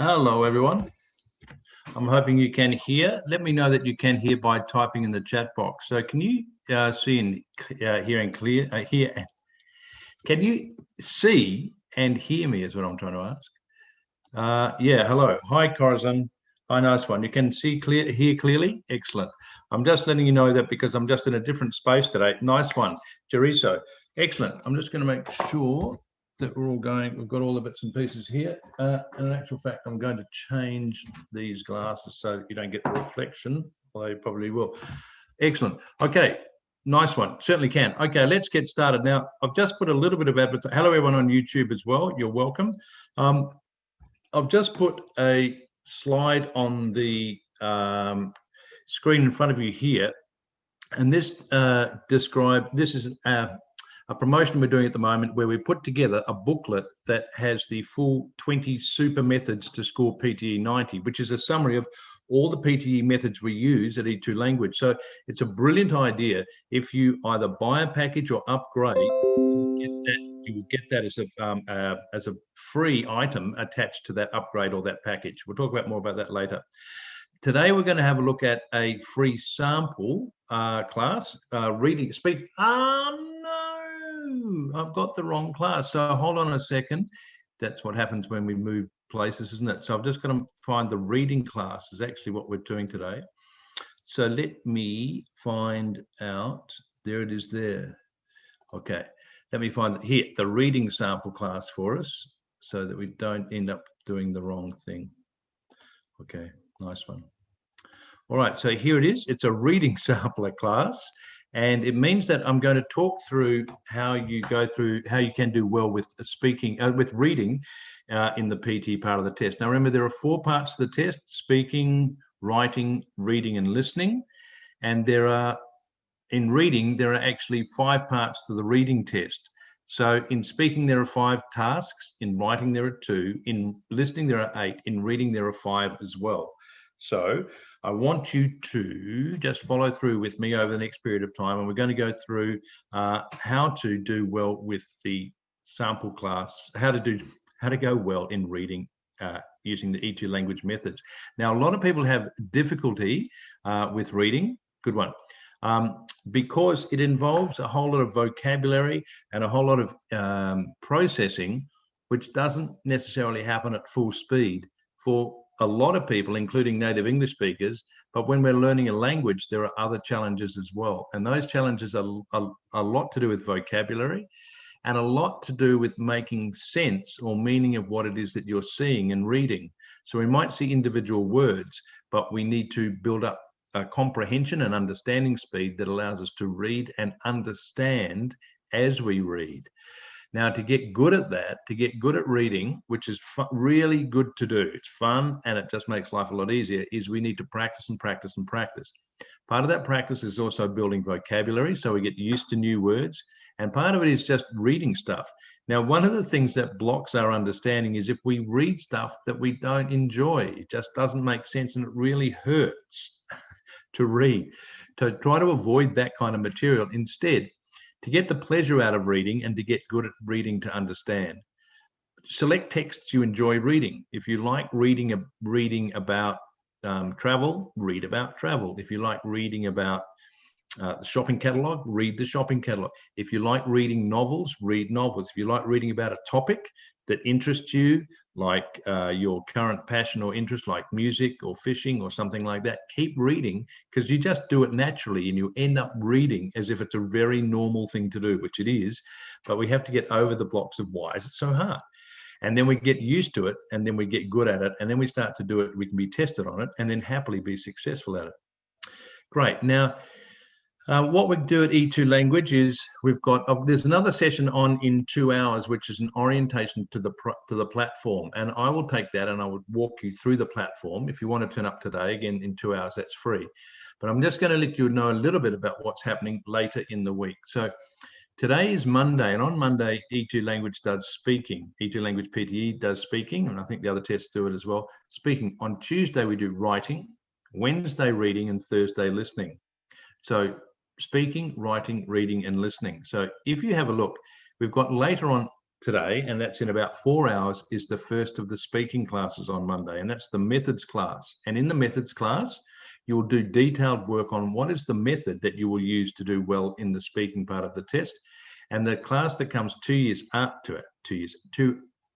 Hello, everyone. I'm hoping you can hear. Let me know that you can hear by typing in the chat box. So, can you see and hear and clear? Can you see and hear me? Is what I'm trying to ask. Yeah. Hello. Hi, Corazon. Hi, nice one. You can hear clearly. Excellent. I'm just letting you know that because I'm just in a different space today. Nice one, Jeriso. Excellent. I'm just going to make sure that we're all going. We've got all the bits and pieces here. In actual fact, I'm going to change these glasses so that you don't get the reflection. Although you probably will. Excellent. Okay. Nice one. Certainly can. Okay, let's get started. Now, I've just put a little bit of advertising. Hello, everyone on YouTube as well. You're welcome. I've just put a slide on the screen in front of you here, and this this is a promotion we're doing at the moment where we put together a booklet that has the full 20 super methods to score PTE 90, which is a summary of all the PTE methods we use at E2 Language. So it's a brilliant idea. If you either buy a package or upgrade, you will get that as a free item attached to that upgrade or that package. We'll talk about more about that later. Today, we're going to have a look at a free sample class, reading, speak. No, I've got the wrong class. So hold on a second. That's what happens when we move places, isn't it? So I'm just going to find the reading class is actually what we're doing today. So let me find out. There it is there. Okay. Let me find here the reading sample class for us so that we don't end up doing the wrong thing. Okay, nice one. All right, so here it is. It's a reading sampler class, and it means that I'm going to talk through how you can do well with speaking, with reading in the PT part of the test. Now, remember, there are 4 parts to the test: speaking, writing, reading, and listening. And in reading, there are actually 5 parts to the reading test. So in speaking, there are 5 tasks. In writing, there are 2. In listening, there are 8. In reading, there are 5 as well. So I want you to just follow through with me over the next period of time. And we're going to go through how to do well with the sample class, how to go well in reading using the E2 language methods. Now, a lot of people have difficulty with reading. Good one. Because it involves a whole lot of vocabulary and a whole lot of processing, which doesn't necessarily happen at full speed for a lot of people, including native English speakers. But when we're learning a language, there are other challenges as well. And those challenges are a lot to do with vocabulary and a lot to do with making sense or meaning of what it is that you're seeing and reading. So we might see individual words, but we need to build up a comprehension and understanding speed that allows us to read and understand as we read. Now, to get good at that, to get good at reading, which is really good to do, it's fun and it just makes life a lot easier, is we need to practice and practice and practice. Part of that practice is also building vocabulary, so we get used to new words, and part of it is just reading stuff. Now, one of the things that blocks our understanding is if we read stuff that we don't enjoy. It just doesn't make sense and it really hurts to read. To try to avoid that kind of material. Instead, to get the pleasure out of reading and to get good at reading to understand, select texts you enjoy reading. If you like reading about travel, read about travel. If you like reading about the shopping catalog, read the shopping catalog. If you like reading novels, read novels. If you like reading about a topic that interests you, like your current passion or interest, like music or fishing or something like that, keep reading, because you just do it naturally and you end up reading as if it's a very normal thing to do, which it is. But we have to get over the blocks of why is it so hard? And then we get used to it, and then we get good at it, and then we start to do it. We can be tested on it and then happily be successful at it. Great. Now, what we do at E2 Language is there's another session on in 2 hours, which is an orientation to the platform. And I will take that and I would walk you through the platform. If you want to turn up today, again, in 2 hours, that's free. But I'm just going to let you know a little bit about what's happening later in the week. So today is Monday, and on Monday, E2 Language does speaking. E2 Language PTE does speaking, and I think the other tests do it as well. Speaking. On Tuesday, we do writing, Wednesday, reading, and Thursday, listening. So speaking, writing, reading, and listening. So if you have a look, we've got later on today, and that's in about 4 hours, is the first of the speaking classes on Monday, and that's the methods class. And in the methods class, you'll do detailed work on what is the method that you will use to do well in the speaking part of the test. And the class that comes 2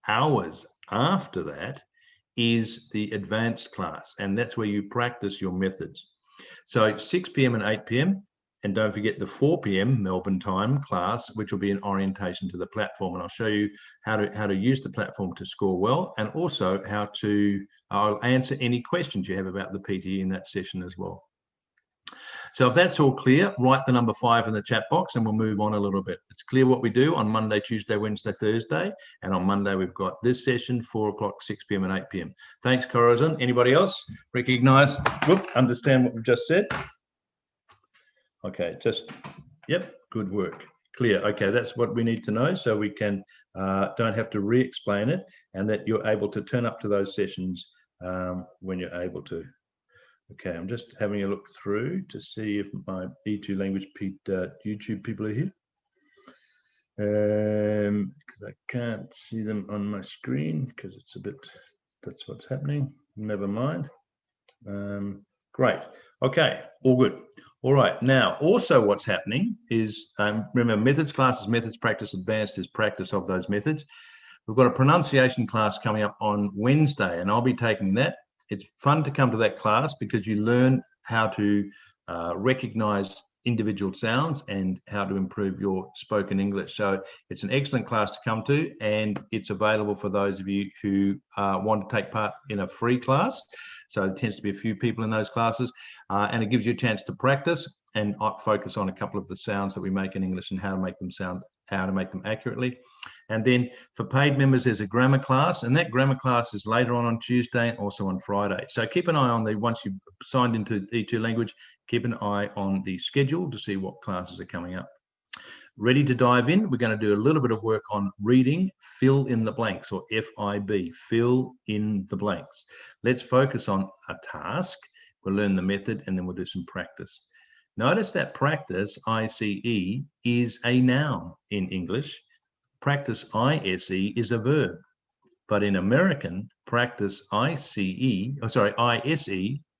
hours after that is the advanced class, and that's where you practice your methods. So 6 p.m. and 8 p.m. And don't forget the 4 p.m. Melbourne time class, which will be an orientation to the platform. And I'll show you how to use the platform to score well, and also how to I'll answer any questions you have about the PTE in that session as well. So if that's all clear, write the number 5 in the chat box and we'll move on a little bit. It's clear what we do on Monday, Tuesday, Wednesday, Thursday. And on Monday, we've got this session, 4 o'clock, 6 p.m. and 8 p.m. Thanks, Corazon. Anybody else recognize, understand what we've just said? Okay, yep, good work. Clear. Okay, that's what we need to know, so we can don't have to re-explain it, and that you're able to turn up to those sessions when you're able to. Okay, I'm just having a look through to see if my E2 language YouTube people are here. Because I can't see them on my screen because it's a bit, that's what's happening. Never mind. Great. Okay, all good. All right, now also what's happening is, remember, methods class is methods practice, advanced is practice of those methods. We've got a pronunciation class coming up on Wednesday, and I'll be taking that. It's fun to come to that class because you learn how to recognize individual sounds and how to improve your spoken English. So it's an excellent class to come to, and it's available for those of you who want to take part in a free class. So there tends to be a few people in those classes, and it gives you a chance to practice and focus on a couple of the sounds that we make in English and how to make them sound, how to make them accurately. And then for paid members, there's a grammar class, and that grammar class is later on Tuesday and also on Friday. So keep an eye on once you've signed into E2 language, keep an eye on the schedule to see what classes are coming up. Ready to dive in? We're going to do a little bit of work on reading, fill in the blanks, or FIB, fill in the blanks. Let's focus on a task. We'll learn the method, and then we'll do some practice. Notice that practice, ICE, is a noun in English. Practice, ISE, is a verb. But in American, practice, ISE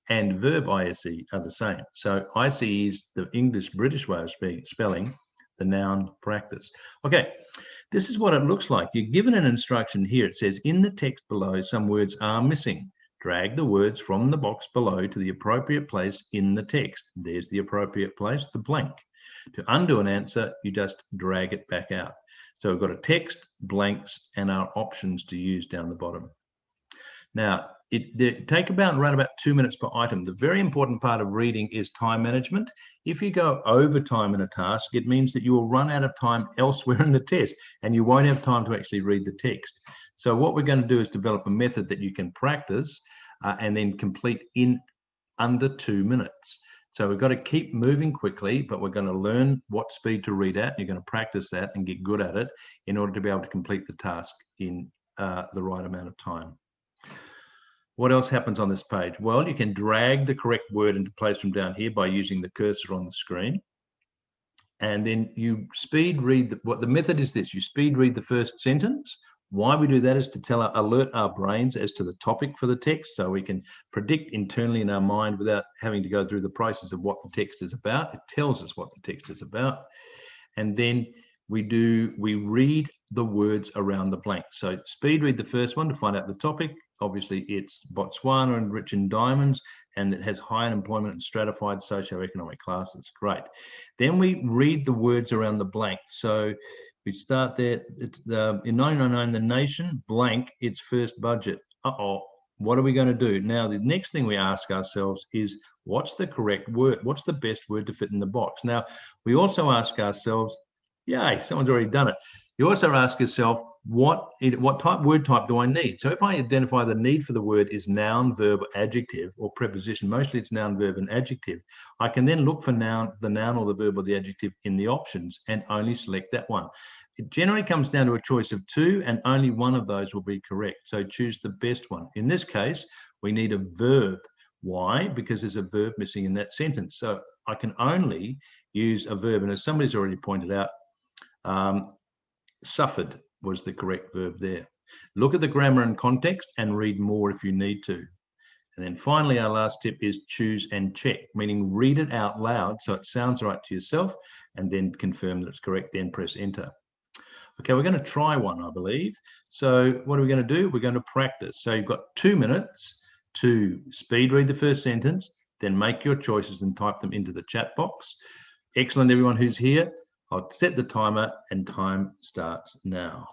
and verb ISE are the same. So ICE is the English British way of spelling the noun practice. Okay, this is what it looks like. You're given an instruction here. It says, in the text below, some words are missing. Drag the words from the box below to the appropriate place in the text. There's the appropriate place, the blank. To undo an answer, you just drag it back out. So we've got a text, blanks, and our options to use down the bottom. Now, they take around about 2 minutes per item. The very important part of reading is time management. If you go over time in a task, it means that you will run out of time elsewhere in the test, and you won't have time to actually read the text. So what we're going to do is develop a method that you can practice and then complete in under 2 minutes. So we've got to keep moving quickly, but we're going to learn what speed to read at. You're going to practice that and get good at it in order to be able to complete the task in the right amount of time. What else happens on this page? Well, you can drag the correct word into place from down here by using the cursor on the screen. And then you speed read, what the method is this, you speed read the first sentence. Why we do that is to alert our brains as to the topic for the text, so we can predict internally in our mind without having to go through the process of what the text is about. It tells us what the text is about. And then we read the words around the blank. So speed read the first one to find out the topic. Obviously, it's Botswana and rich in diamonds, and it has high unemployment and stratified socioeconomic classes. Great. Then we read the words around the blank. So we start there. In 1999, the nation blank its first budget. What are we going to do? Now, the next thing we ask ourselves is, what's the correct word? What's the best word to fit in the box? Now, we also ask ourselves, yay, someone's already done it. You also ask yourself, what word type do I need? So if I identify the need for the word is noun, verb, adjective, or preposition, mostly it's noun, verb, and adjective, I can then look for the noun or the verb or the adjective in the options and only select that one. It generally comes down to a choice of 2, and only one of those will be correct. So choose the best one. In this case, we need a verb. Why? Because there's a verb missing in that sentence. So I can only use a verb. And as somebody's already pointed out, suffered. was the correct verb there. Look at the grammar and context and read more if you need to. And then finally, our last tip is choose and check, meaning read it out loud so it sounds right to yourself, and then confirm that it's correct, then press enter. Okay, we're going to try one, I believe. So what are we going to do? We're going to practice. So you've got 2 minutes to speed read the first sentence, then make your choices and type them into the chat box. Excellent, everyone who's here. I'll set the timer and time starts now.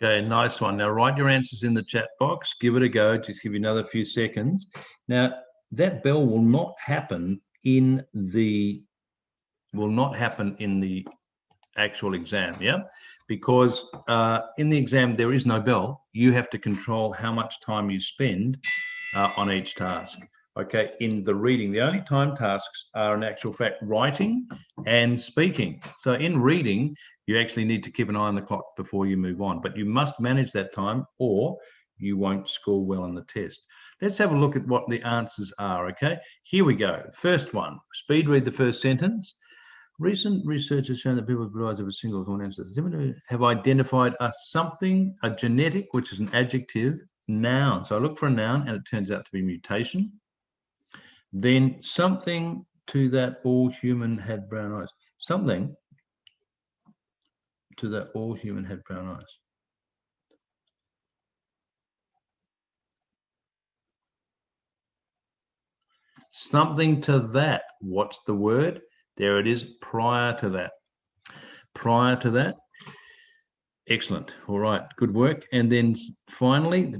Okay, nice one. Now write your answers in the chat box. Give it a go. Just give you another few seconds. Now that bell will not happen in the actual exam, yeah, because in the exam there is no bell. You have to control how much time you spend on each task. Okay, in the reading, the only time tasks are in actual fact writing and speaking. So in reading, you actually need to keep an eye on the clock before you move on, but you must manage that time or you won't score well on the test. Let's have a look at what the answers are, okay? Here we go. First one, speed read the first sentence. Recent research has shown that people with blue eyes have a single common ancestor have identified a something, a genetic, which is an adjective, noun. So I look for a noun and it turns out to be mutation. Then something to that all human had brown eyes. Something to that all human had brown eyes. Something to that. What's the word? There it is, prior to that. Prior to that. Excellent. All right, good work. And then finally,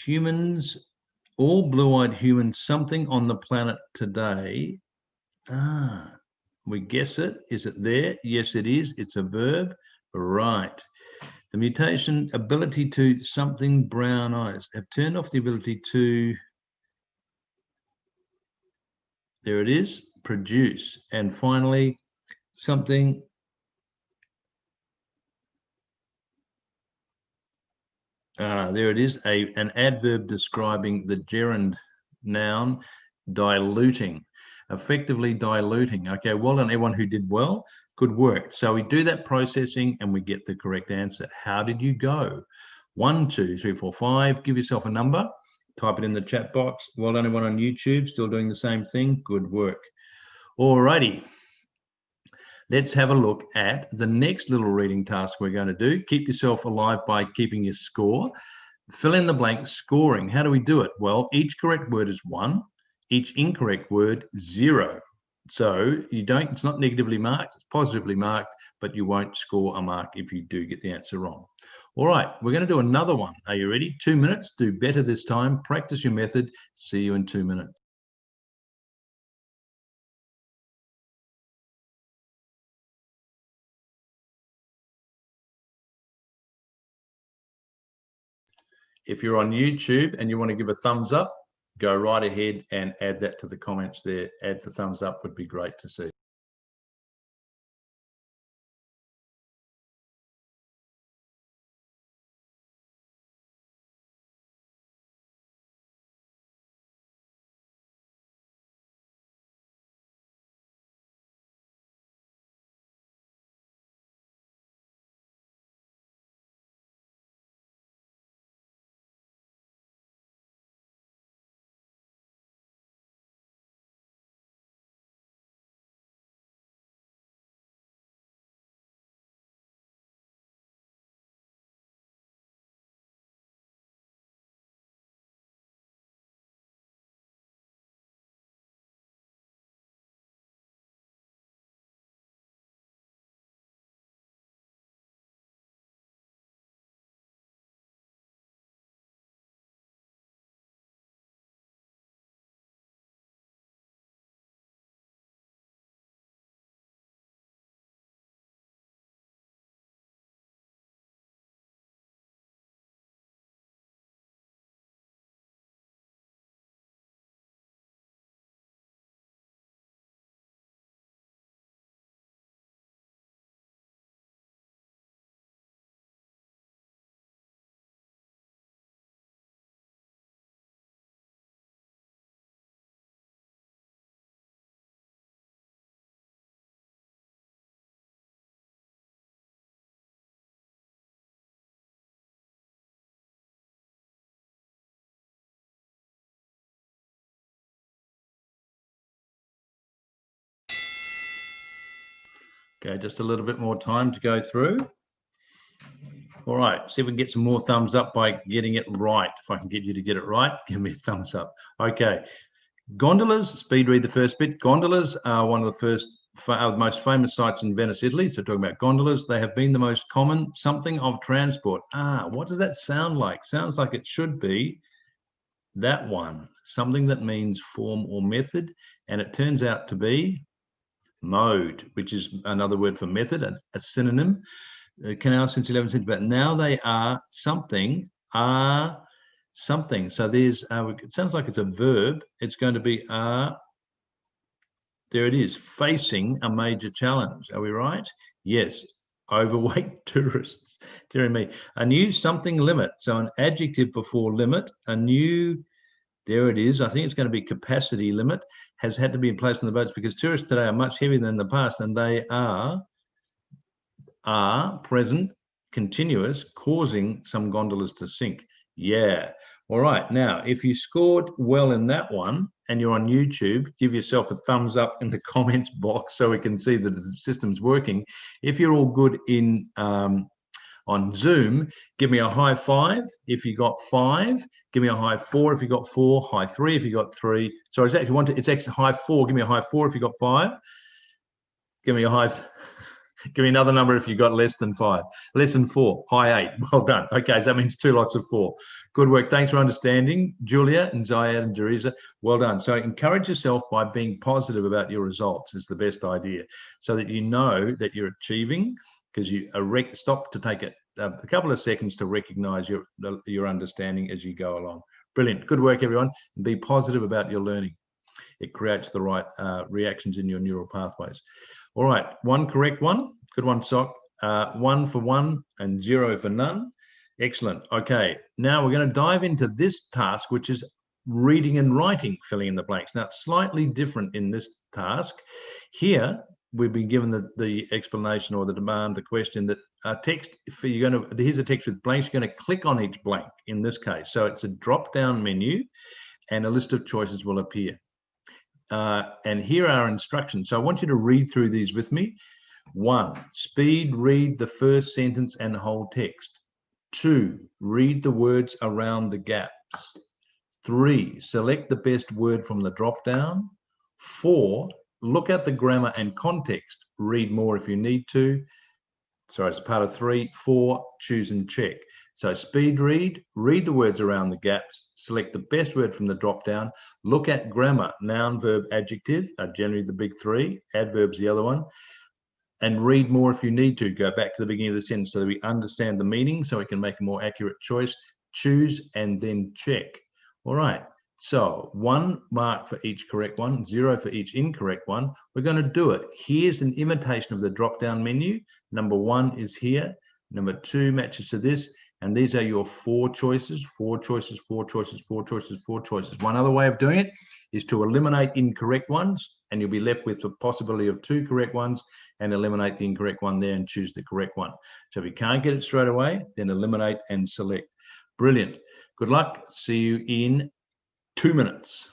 humans, all blue-eyed humans, something on the planet today. We guess it. Is it there? Yes, it is. It's a verb. Right. The mutation, ability to something brown eyes. Have turned off the ability to, there it is, produce. And finally, something, there it is, an adverb describing the gerund noun, diluting, effectively diluting. Okay, well done everyone who did well. Good work. So we do that processing and we get the correct answer. How did you go? 1, 2, 3, 4, 5. Give yourself a number. Type it in the chat box. Well done everyone on YouTube. Still doing the same thing. Good work. All righty. Let's have a look at the next little reading task we're going to do. Keep yourself alive by keeping your score. fill in the blank scoring. How do we do it? Well, each correct word is 1, each incorrect word 0. So you don't, it's not negatively marked, it's positively marked, but you won't score a mark if you do get the answer wrong. All right, we're going to do another one. Are you ready? 2 minutes. Do better this time. Practice your method. See you in 2 minutes. If you're on YouTube and you want to give a thumbs up, go right ahead and add that to the comments there. Add the thumbs up, would be great to see. Okay, just a little bit more time to go through. All right, see if we can get some more thumbs up by getting it right. If I can get you to get it right, give me a thumbs up. Okay, gondolas, speed read the first bit. Gondolas are one of the most famous sites in Venice, Italy. So talking about gondolas, they have been the most common something of transport. What does that sound like? Sounds like it should be that one, something that means form or method. And it turns out to be mode, which is another word for method, a synonym. Canal since 11th century, but now they are something. So there's it sounds like it's a verb. It's going to be there it is, facing a major challenge. Are we right? Yes. Overweight tourists. Dear me. A new something limit. So an adjective before limit, a new, there it is. I think it's going to be capacity limit, has had to be in place on the boats because tourists today are much heavier than in the past, and they are present continuous, causing some gondolas to sink. Yeah. All right. Now, if you scored well in that one and you're on YouTube, give yourself a thumbs up in the comments box so we can see that the system's working. If you're all good in on Zoom, give me a high 5 if you got 5. Give me a high 4 if you got 4. High 3 if you got 3. So it's actually high 4. Give me a high 4 if you got 5. Give me a high. Give me another number if you got less than 5. Less than 4. High 8. Well done. Okay, so that means 2 lots of 4. Good work. Thanks for understanding, Julia and Zayed and Jereza. Well done. So encourage yourself by being positive about your results is the best idea, so that you know that you're achieving, because you stop to take a couple of seconds to recognize your understanding as you go along. Brilliant. Good work, everyone. And be positive about your learning. It creates the right reactions in your neural pathways. All right, one correct one. Good one, Sock. 1 for 1 and 0 for none. Excellent. Okay, now we're going to dive into this task, which is reading and writing, filling in the blanks. Now, it's slightly different in this task. Here, we've been given the explanation or the demand, the question that text, here's a text with blanks. You're going to click on each blank in this case. So it's a drop-down menu and a list of choices will appear. And here are instructions. So I want you to read through these with me. 1, speed read the first sentence and the whole text. 2, read the words around the gaps. 3, select the best word from the drop-down. 4, look at the grammar and context. Read more if you need to. Sorry, it's part of 3. 4, choose and check. So speed read the words around the gaps, select the best word from the drop-down, look at grammar, noun, verb, adjective are generally the big 3, adverbs the other one, and read more if you need to. Go back to the beginning of the sentence so that we understand the meaning so we can make a more accurate choice. Choose and then check. All right, so 1 mark for each correct one, 0 for each incorrect one. We're going to do it. Here's an imitation of the drop-down menu. Number 1 is here. Number 2 matches to this. And these are your 4 choices, 4 choices, 4 choices, 4 choices, 4 choices. One other way of doing it is to eliminate incorrect ones, and you'll be left with the possibility of 2 correct ones, and eliminate the incorrect one there and choose the correct one. So if you can't get it straight away, then eliminate and select. Brilliant. Good luck. See you in 2 minutes.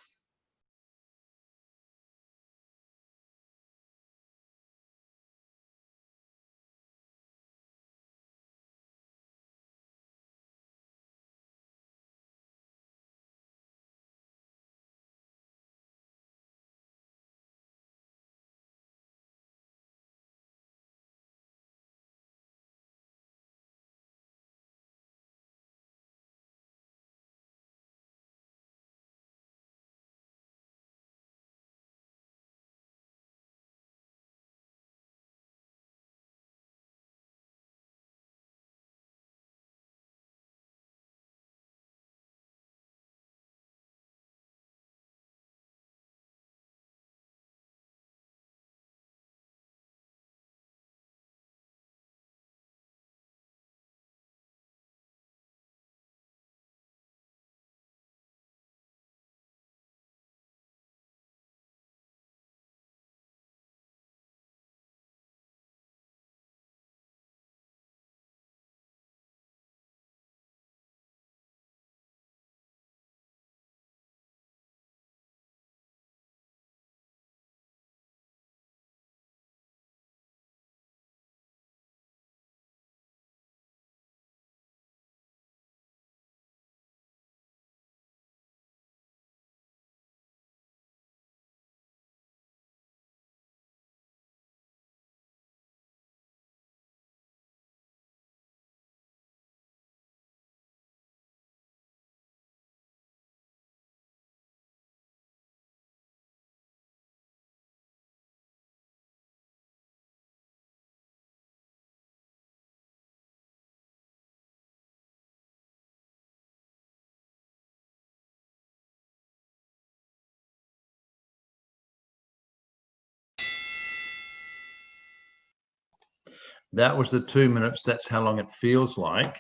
That was the 2 minutes. That's how long it feels like.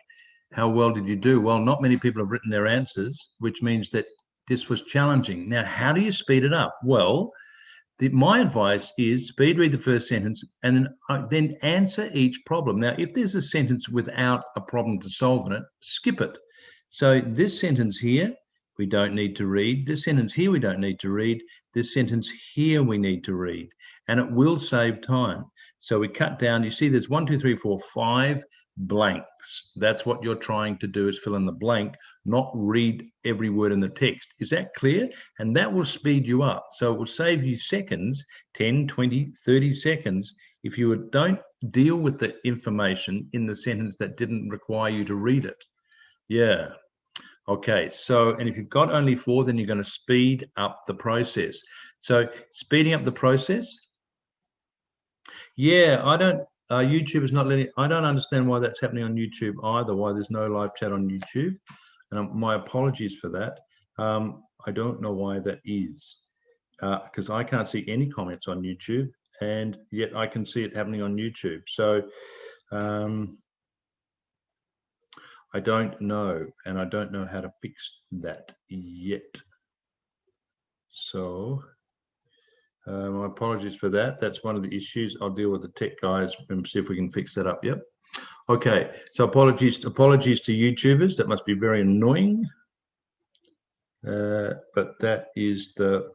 How well did you do? Well, not many people have written their answers, which means that this was challenging. Now, how do you speed it up? Well, my advice is speed read the first sentence and then answer each problem. Now, if there's a sentence without a problem to solve in it, skip it. So this sentence here, we don't need to read. This sentence here, we don't need to read. This sentence here, we need to read. And it will save time. So we cut down, you see there's 1, 2, 3, 4, 5 blanks. That's what you're trying to do, is fill in the blank, not read every word in the text. Is that clear? And that will speed you up. So it will save you seconds, 10, 20, 30 seconds, if you don't deal with the information in the sentence that didn't require you to read it. Yeah. Okay, so, and if you've got only 4, then you're going to speed up the process. So speeding up the process. Yeah, I don't, YouTube is not letting, I don't understand why that's happening on YouTube either, why there's no live chat on YouTube. And my apologies for that. I don't know why that is, because I can't see any comments on YouTube, and yet I can see it happening on YouTube. So I don't know, and I don't know how to fix that yet. So my apologies for that. That's one of the issues. I'll deal with the tech guys and see if we can fix that up. Yep. Okay. So apologies to YouTubers. That must be very annoying. But that is the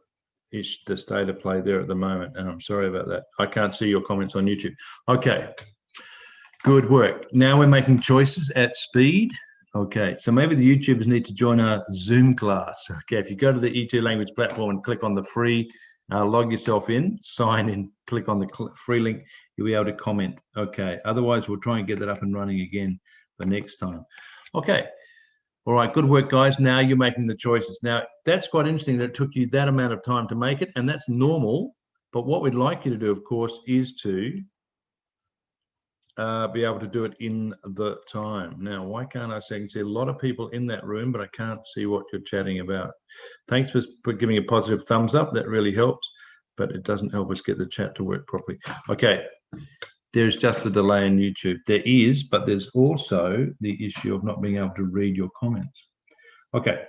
state of play there at the moment, and I'm sorry about that. I can't see your comments on YouTube. Okay. Good work. Now we're making choices at speed. Okay, so maybe the YouTubers need to join our Zoom class. Okay, if you go to the E2 language platform and click on the free, log yourself in, sign in, click on the free link, you'll be able to comment. Okay, otherwise we'll try and get that up and running again for next time. Okay, all right, good work, guys. Now you're making the choices. Now, that's quite interesting that it took you that amount of time to make it, and that's normal. But what we'd like you to do, of course, is to be able to do it in the time. Now, why can't I see? I can see a lot of people in that room, but I can't see what you're chatting about. Thanks for giving a positive thumbs up. That really helps, but it doesn't help us get the chat to work properly. Okay, there's just a delay in YouTube. There is, but there's also the issue of not being able to read your comments. Okay,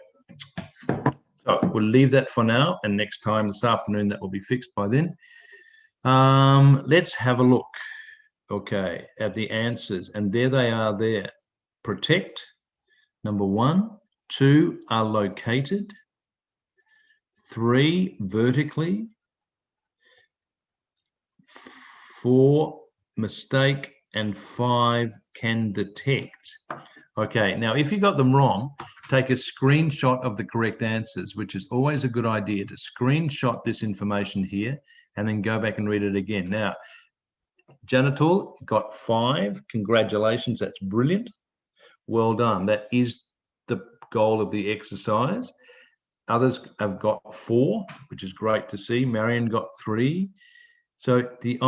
so we'll leave that for now, and next time this afternoon, that will be fixed by then. Let's have a look. Okay, at the answers, and there they are there. Protect, number 1. 2, are located. 3, vertically. 4, mistake, and 5, can detect. Okay, now if you got them wrong, take a screenshot of the correct answers, which is always a good idea, to screenshot this information here and then go back and read it again. Now, Janital got 5. Congratulations, that's brilliant. Well done. That is the goal of the exercise. Others have got 4, which is great to see. Marion got 3. So the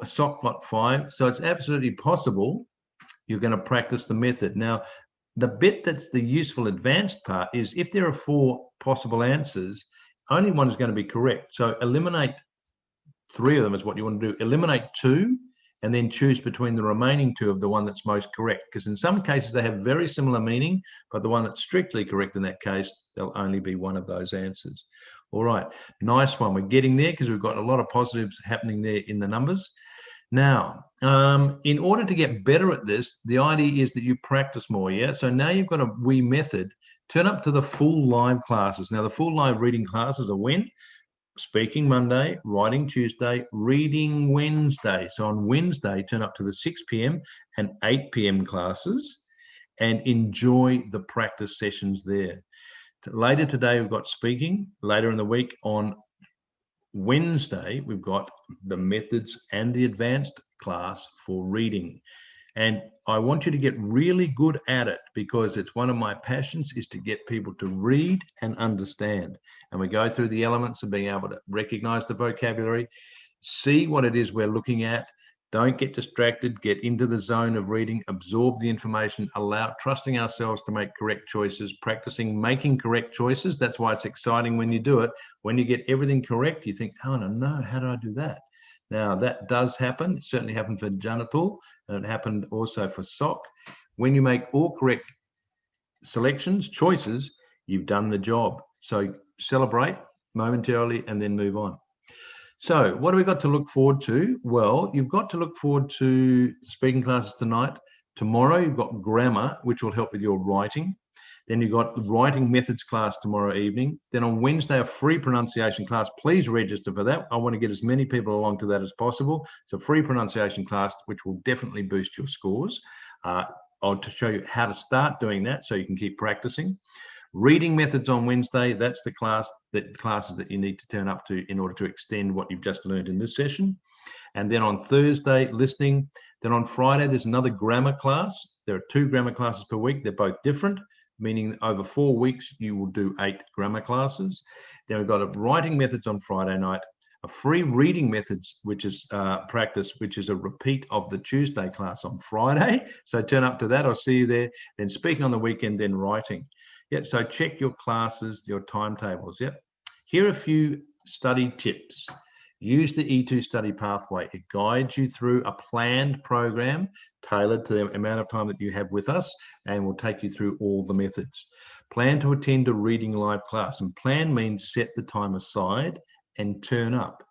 SOC got 5. So it's absolutely possible you're going to practice the method. Now, the bit that's the useful advanced part is if there are 4 possible answers, only one is going to be correct. So eliminate 3 of them is what you want to do. Eliminate 2 and then choose between the remaining 2 of the one that's most correct. Because in some cases they have very similar meaning, but the one that's strictly correct in that case, there'll only be one of those answers. All right, nice one. We're getting there because we've got a lot of positives happening there in the numbers. Now, in order to get better at this, the idea is that you practice more, yeah? So now you've got a wee method. Turn up to the full live classes. Now, the full live reading classes are when? Speaking Monday, writing Tuesday, reading Wednesday. So on Wednesday, turn up to the 6 p.m. and 8 p.m. classes and enjoy the practice sessions there. Later today, we've got speaking. Later in the week on Wednesday, we've got the methods and the advanced class for reading. And I want you to get really good at it because it's one of my passions is to get people to read and understand. And we go through the elements of being able to recognize the vocabulary, see what it is we're looking at. Don't get distracted, get into the zone of reading, absorb the information, trusting ourselves to make correct choices, practicing making correct choices. That's why it's exciting when you do it. When you get everything correct, you think, oh, no, how did I do that? Now, that does happen. It certainly happened for Janital, and it happened also for SOC. When you make all correct selections, choices, you've done the job. So celebrate momentarily and then move on. So what do we got to look forward to? Well, you've got to look forward to speaking classes tonight. Tomorrow, you've got grammar, which will help with your writing. Then you've got the writing methods class tomorrow evening. Then on Wednesday, a free pronunciation class. Please register for that. I want to get as many people along to that as possible. It's a free pronunciation class, which will definitely boost your scores. I'll to show you how to start doing that so you can keep practicing. Reading methods on Wednesday, that's the classes that you need to turn up to in order to extend what you've just learned in this session. And then on Thursday, listening. Then on Friday, there's another grammar class. There are 2 grammar classes per week. They're both different, meaning over 4 weeks, you will do 8 grammar classes. Then we've got a writing methods on Friday night, a free reading methods, which is practice, which is a repeat of the Tuesday class on Friday. So turn up to that. I'll see you there. Then speaking on the weekend, then writing. Yep, so check your classes, your timetables. Yep. Here are a few study tips. Use the E2 study pathway. It guides you through a planned program tailored to the amount of time that you have with us and will take you through all the methods. Plan to attend a reading live class, and plan means set the time aside and turn up.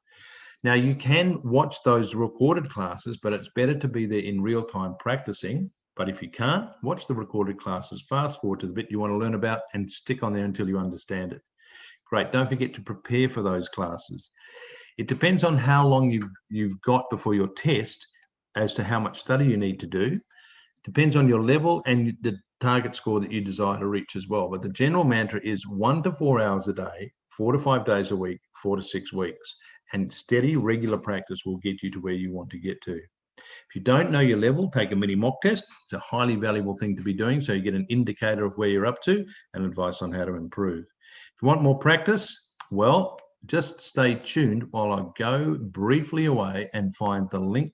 Now you can watch those recorded classes, but it's better to be there in real time practicing. But if you can't, watch the recorded classes, fast forward to the bit you want to learn about and stick on there until you understand it. Great, don't forget to prepare for those classes. It depends on how long you've got before your test as to how much study you need to do. Depends on your level and the target score that you desire to reach as well. But the general mantra is 1 to 4 hours a day, 4 to 5 days a week, 4 to 6 weeks. And steady, regular practice will get you to where you want to get to. If you don't know your level, take a mini mock test. It's a highly valuable thing to be doing, so you get an indicator of where you're up to and advice on how to improve. If you want more practice, well, just stay tuned while I go briefly away and find the link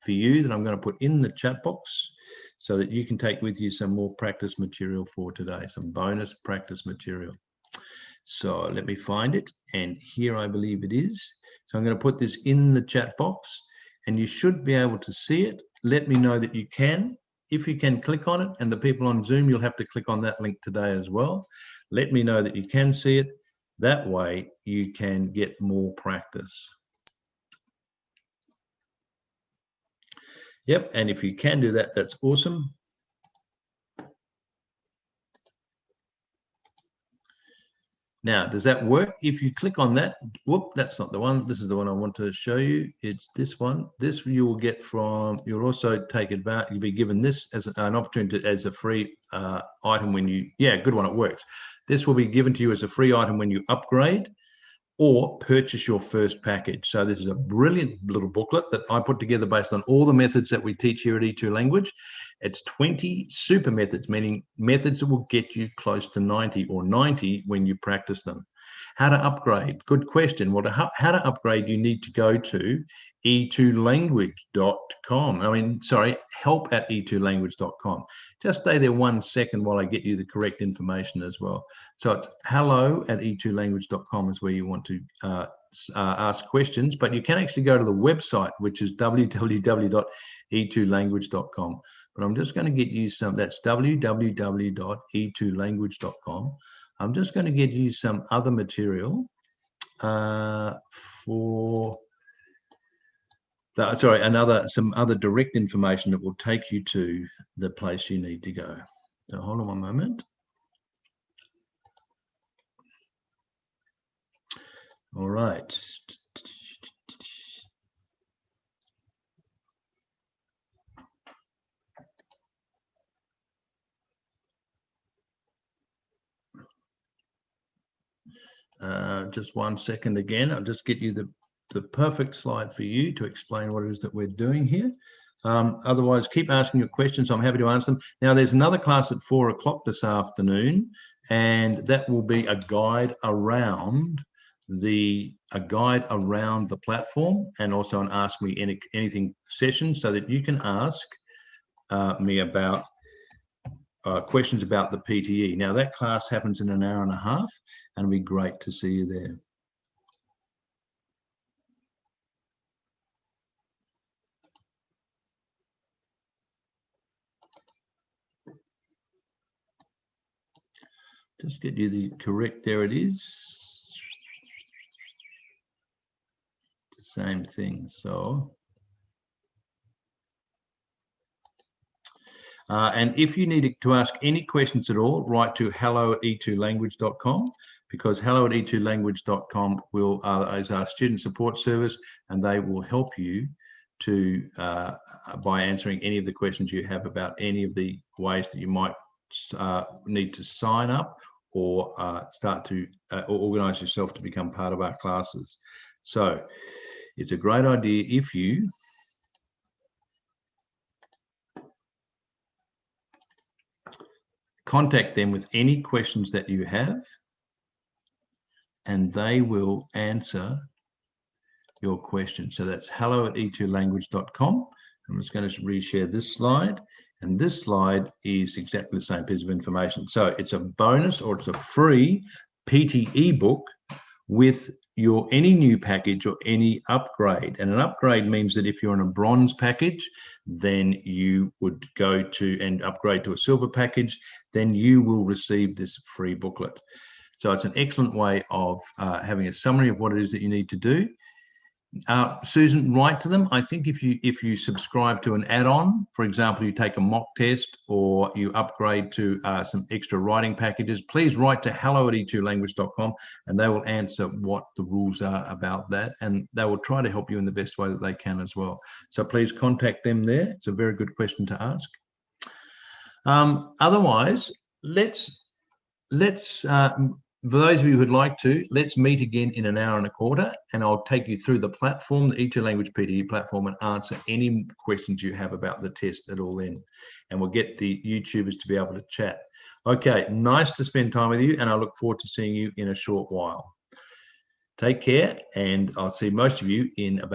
for you that I'm going to put in the chat box so that you can take with you some more practice material for today, some bonus practice material. So let me find it, and here I believe it is. So I'm going to put this in the chat box, and you should be able to see it. Let me know that you can. If you can, click on it, and the people on Zoom, you'll have to click on that link today as well. Let me know that you can see it. That way you can get more practice. Yep, and if you can do that, that's awesome. Now, does that work? If you click on that, whoop, that's not the one. This is the one I want to show you. It's this one. This you will get from, you'll also take advantage, you'll be given this as an opportunity as a free item when you, yeah, good one, it works. This will be given to you as a free item when you upgrade or purchase your first package. So this is a brilliant little booklet that I put together based on all the methods that we teach here at E2 Language. It's 20 super methods, meaning methods that will get you close to 90 or 90 when you practice them. How to upgrade? Good question. Well, how to upgrade, you need to go to e2language.com. help at e2language.com. Just stay there 1 second while I get you the correct information as well. So it's hello at e2language.com is where you want to ask questions, but you can actually go to the website, which is www.e2language.com. But I'm just going to get you some, that's www.e2language.com. I'm just going to get you some other material for some other direct information that will take you to the place you need to go. So hold on one moment. All right. Just 1 second again. I'll just get you the perfect slide for you to explain what it is that we're doing here. Otherwise, keep asking your questions. I'm happy to answer them. Now, there's another class at 4 o'clock this afternoon, and that will be a guide around the platform and also an Ask Me Anything session so that you can ask me about questions about the PTE. Now, that class happens in an hour and a half, and it'll be great to see you there. Just get you the correct, there it is. The same thing, so. And if you need to ask any questions at all, write to hello@e2language.com, because hello@e2language.com is our student support service, and they will help you to by answering any of the questions you have about any of the ways that you might need to sign up or start to or organize yourself to become part of our classes. So it's a great idea if you contact them with any questions that you have, and they will answer your question. So that's hello@e2language.com. I'm just going to reshare this slide, and this slide is exactly the same piece of information. So it's a bonus, or it's a free PTE book with your any new package or any upgrade. And an upgrade means that if you're on a bronze package, then you would go to and upgrade to a silver package, then you will receive this free booklet. So it's an excellent way of having a summary of what it is that you need to do. Susan, write to them. I think if you subscribe to an add-on, for example, you take a mock test or you upgrade to some extra writing packages, please write to hello@e2language.com and they will answer what the rules are about that, and they will try to help you in the best way that they can as well. So please contact them there. It's a very good question to ask. Otherwise, let's for those of you who'd like to, let's meet again in an hour and a quarter, and I'll take you through the platform, the E2 Language PTE platform, and answer any questions you have about the test at all then. And we'll get the YouTubers to be able to chat. Okay, nice to spend time with you, and I look forward to seeing you in a short while. Take care, and I'll see most of you in about